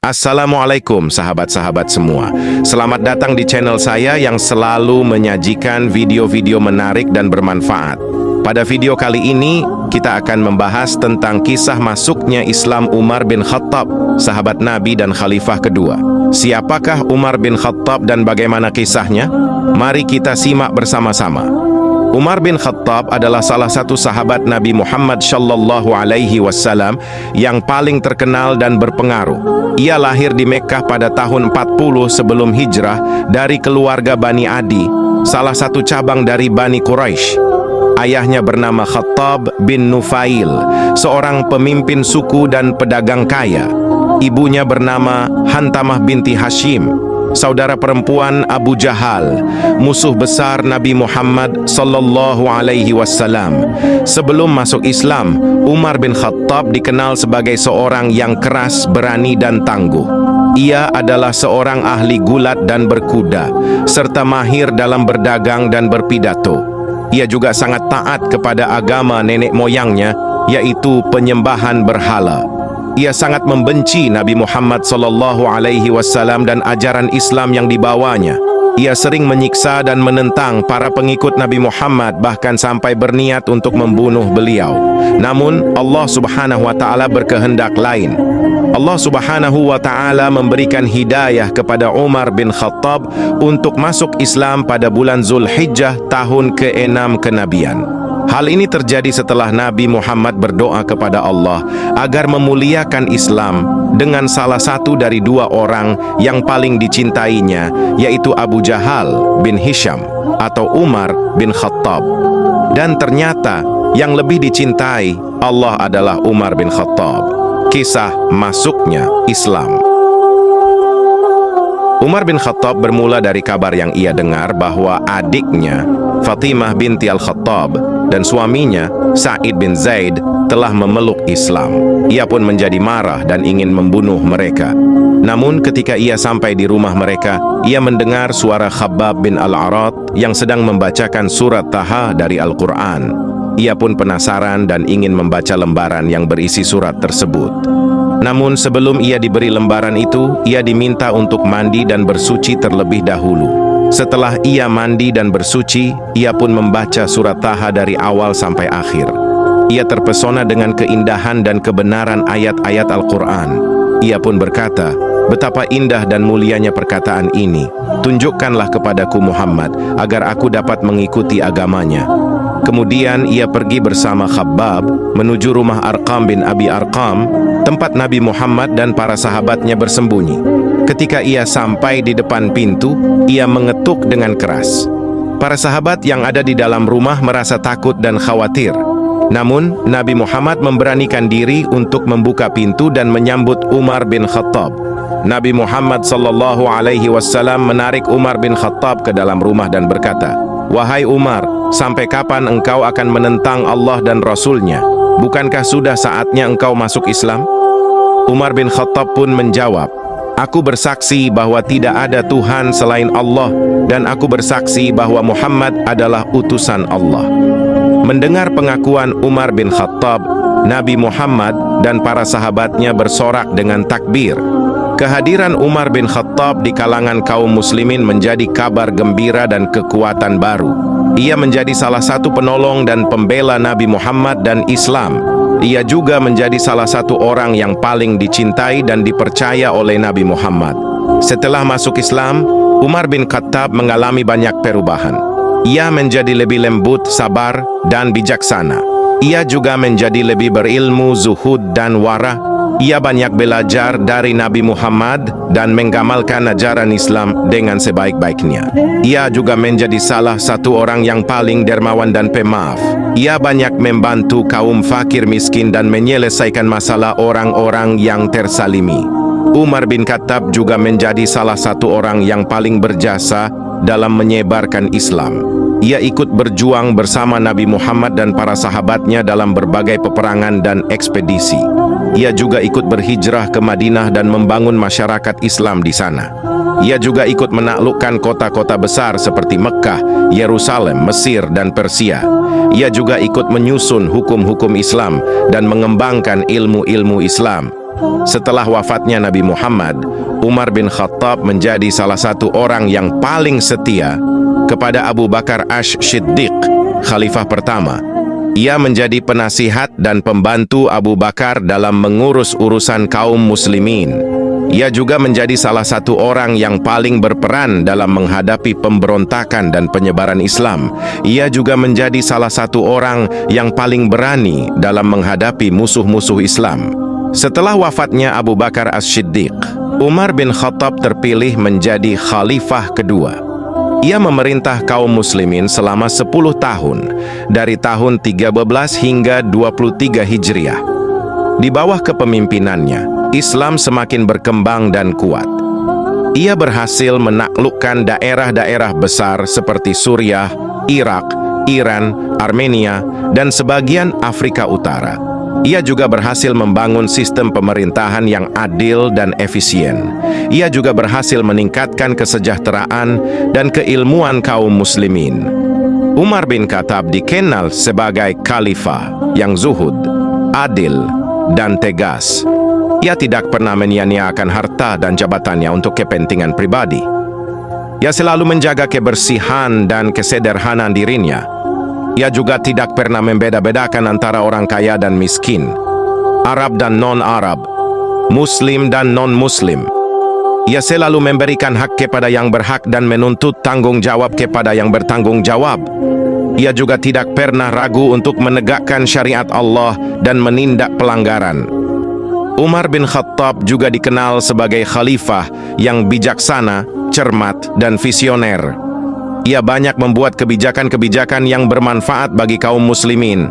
Assalamualaikum sahabat-sahabat semua. Selamat datang di channel saya yang selalu menyajikan video-video menarik dan bermanfaat. Pada video kali ini, kita akan membahas tentang kisah masuknya Islam Umar bin Khattab, sahabat Nabi dan khalifah kedua. Siapakah Umar bin Khattab dan bagaimana kisahnya? Mari kita simak bersama-sama. Umar bin Khattab adalah salah satu sahabat Nabi Muhammad Shallallahu Alaihi Wasallam yang paling terkenal dan berpengaruh. Ia lahir di Mekkah pada tahun 40 sebelum hijrah dari keluarga Bani Adi, salah satu cabang dari Bani Quraisy. Ayahnya bernama Khattab bin Nufail, seorang pemimpin suku dan pedagang kaya. Ibunya bernama Hantamah binti Hashim, saudara perempuan Abu Jahal, musuh besar Nabi Muhammad Sallallahu Alaihi Wasallam. Sebelum masuk Islam, Umar bin Khattab dikenal sebagai seorang yang keras, berani dan tangguh. Ia adalah seorang ahli gulat dan berkuda, serta mahir dalam berdagang dan berpidato. Ia juga sangat taat kepada agama nenek moyangnya, yaitu penyembahan berhala. Ia sangat membenci Nabi Muhammad Sallallahu Alaihi Wasallam dan ajaran Islam yang dibawanya. Ia sering menyiksa dan menentang para pengikut Nabi Muhammad, bahkan sampai berniat untuk membunuh beliau. Namun Allah Subhanahu wa Ta'ala berkehendak lain. Allah Subhanahu wa Ta'ala memberikan hidayah kepada Umar bin Khattab untuk masuk Islam pada bulan Zulhijjah tahun ke-6 kenabian. Hal ini terjadi setelah Nabi Muhammad berdoa kepada Allah agar memuliakan Islam dengan salah satu dari dua orang yang paling dicintainya, yaitu Abu Jahal bin Hisham atau Umar bin Khattab. Dan ternyata yang lebih dicintai Allah adalah Umar bin Khattab. Kisah masuknya Islam. Umar bin Khattab bermula dari kabar yang ia dengar bahwa adiknya Fatimah binti Al-Khattab dan suaminya Sa'id bin Zaid telah memeluk Islam. Ia pun menjadi marah dan ingin membunuh mereka. Namun ketika ia sampai di rumah mereka, ia mendengar suara Khabbab bin Al-Arat yang sedang membacakan surat Taha dari Al-Quran. Ia pun penasaran dan ingin membaca lembaran yang berisi surat tersebut. Namun sebelum ia diberi lembaran itu, ia diminta untuk mandi dan bersuci terlebih dahulu. Setelah ia mandi dan bersuci, ia pun membaca surat Taha dari awal sampai akhir. Ia terpesona dengan keindahan dan kebenaran ayat-ayat Al-Quran. Ia pun berkata, "Betapa indah dan mulianya perkataan ini. Tunjukkanlah kepadaku Muhammad, agar aku dapat mengikuti agamanya." Kemudian ia pergi bersama Khabbab menuju rumah Arqam bin Abi Arqam, tempat Nabi Muhammad dan para sahabatnya bersembunyi. Ketika ia sampai di depan pintu, ia mengetuk dengan keras. Para sahabat yang ada di dalam rumah merasa takut dan khawatir. Namun, Nabi Muhammad memberanikan diri untuk membuka pintu dan menyambut Umar bin Khattab. Nabi Muhammad Sallallahu Alaihi Wasallam menarik Umar bin Khattab ke dalam rumah dan berkata, "Wahai Umar, sampai kapan engkau akan menentang Allah dan Rasul-Nya? Bukankah sudah saatnya engkau masuk Islam?" Umar bin Khattab pun menjawab, "Aku bersaksi bahwa tidak ada Tuhan selain Allah, dan aku bersaksi bahwa Muhammad adalah utusan Allah." Mendengar pengakuan Umar bin Khattab, Nabi Muhammad dan para sahabatnya bersorak dengan takbir. Kehadiran Umar bin Khattab di kalangan kaum muslimin menjadi kabar gembira dan kekuatan baru. Ia menjadi salah satu penolong dan pembela Nabi Muhammad dan Islam. Ia juga menjadi salah satu orang yang paling dicintai dan dipercaya oleh Nabi Muhammad. Setelah masuk Islam, Umar bin Khattab mengalami banyak perubahan. Ia menjadi lebih lembut, sabar, dan bijaksana. Ia juga menjadi lebih berilmu, zuhud, dan wara. Ia banyak belajar dari Nabi Muhammad dan mengamalkan ajaran Islam dengan sebaik-baiknya. Ia juga menjadi salah satu orang yang paling dermawan dan pemaaf. Ia banyak membantu kaum fakir miskin dan menyelesaikan masalah orang-orang yang tersalimi. Umar bin Khattab juga menjadi salah satu orang yang paling berjasa dalam menyebarkan Islam. Ia ikut berjuang bersama Nabi Muhammad dan para sahabatnya dalam berbagai peperangan dan ekspedisi. Ia juga ikut berhijrah ke Madinah dan membangun masyarakat Islam di sana. Ia juga ikut menaklukkan kota-kota besar seperti Mekkah, Yerusalem, Mesir, dan Persia. Ia juga ikut menyusun hukum-hukum Islam dan mengembangkan ilmu-ilmu Islam. Setelah wafatnya Nabi Muhammad, Umar bin Khattab menjadi salah satu orang yang paling setia kepada Abu Bakar Asy-Syiddiq, khalifah pertama. Ia menjadi penasihat dan pembantu Abu Bakar dalam mengurus urusan kaum muslimin. Ia juga menjadi salah satu orang yang paling berperan dalam menghadapi pemberontakan dan penyebaran Islam. Ia juga menjadi salah satu orang yang paling berani dalam menghadapi musuh-musuh Islam. Setelah wafatnya Abu Bakar Asy-Syiddiq, Umar bin Khattab terpilih menjadi khalifah kedua. Ia memerintah kaum muslimin selama 10 tahun, dari tahun 13 hingga 23 Hijriah. Di bawah kepemimpinannya, Islam semakin berkembang dan kuat. Ia berhasil menaklukkan daerah-daerah besar seperti Suriah, Irak, Iran, Armenia, dan sebagian Afrika Utara. Ia juga berhasil membangun sistem pemerintahan yang adil dan efisien. Ia juga berhasil meningkatkan kesejahteraan dan keilmuan kaum muslimin. Umar bin Khattab dikenal sebagai khalifah yang zuhud, adil, dan tegas. Ia tidak pernah menyia-nyiakan harta dan jabatannya untuk kepentingan pribadi. Ia selalu menjaga kebersihan dan kesederhanaan dirinya. Ia juga tidak pernah membeda-bedakan antara orang kaya dan miskin, Arab dan non-Arab, Muslim dan non-Muslim. Ia selalu memberikan hak kepada yang berhak dan menuntut tanggung jawab kepada yang bertanggung jawab. Ia juga tidak pernah ragu untuk menegakkan syariat Allah dan menindak pelanggaran. Umar bin Khattab juga dikenal sebagai khalifah yang bijaksana, cermat, dan visioner. Ia banyak membuat kebijakan-kebijakan yang bermanfaat bagi kaum muslimin.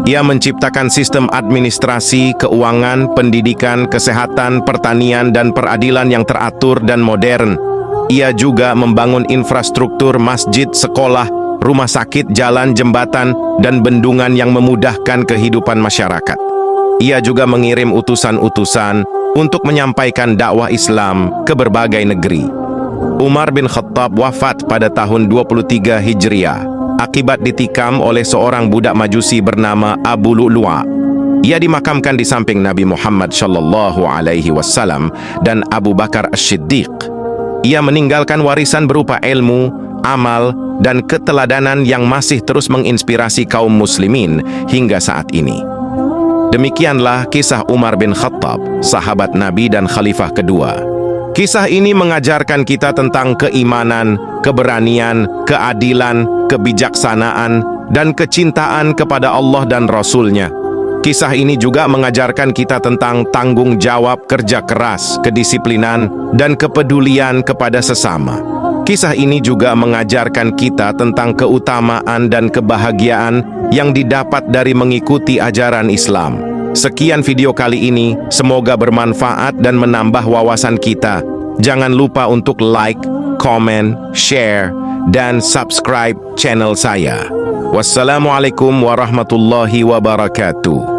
Ia menciptakan sistem administrasi, keuangan, pendidikan, kesehatan, pertanian, dan peradilan yang teratur dan modern. Ia juga membangun infrastruktur masjid, sekolah, rumah sakit, jalan, jembatan, dan bendungan yang memudahkan kehidupan masyarakat. Ia juga mengirim utusan-utusan untuk menyampaikan dakwah Islam ke berbagai negeri. Umar bin Khattab wafat pada tahun 23 Hijriah akibat ditikam oleh seorang budak Majusi bernama Abu Lu'lu'a. Ia dimakamkan di samping Nabi Muhammad SAW dan Abu Bakar Asy-Syiddiq. Ia meninggalkan warisan berupa ilmu, amal, dan keteladanan yang masih terus menginspirasi kaum muslimin hingga saat ini. Demikianlah kisah Umar bin Khattab, sahabat Nabi dan khalifah kedua. Kisah ini mengajarkan kita tentang keimanan, keberanian, keadilan, kebijaksanaan, dan kecintaan kepada Allah dan Rasul-Nya. Kisah ini juga mengajarkan kita tentang tanggung jawab, kerja keras, kedisiplinan, dan kepedulian kepada sesama. Kisah ini juga mengajarkan kita tentang keutamaan dan kebahagiaan yang didapat dari mengikuti ajaran Islam. Sekian video kali ini, semoga bermanfaat dan menambah wawasan kita. Jangan lupa untuk like, comment, share, dan subscribe channel saya. Wassalamualaikum warahmatullahi wabarakatuh.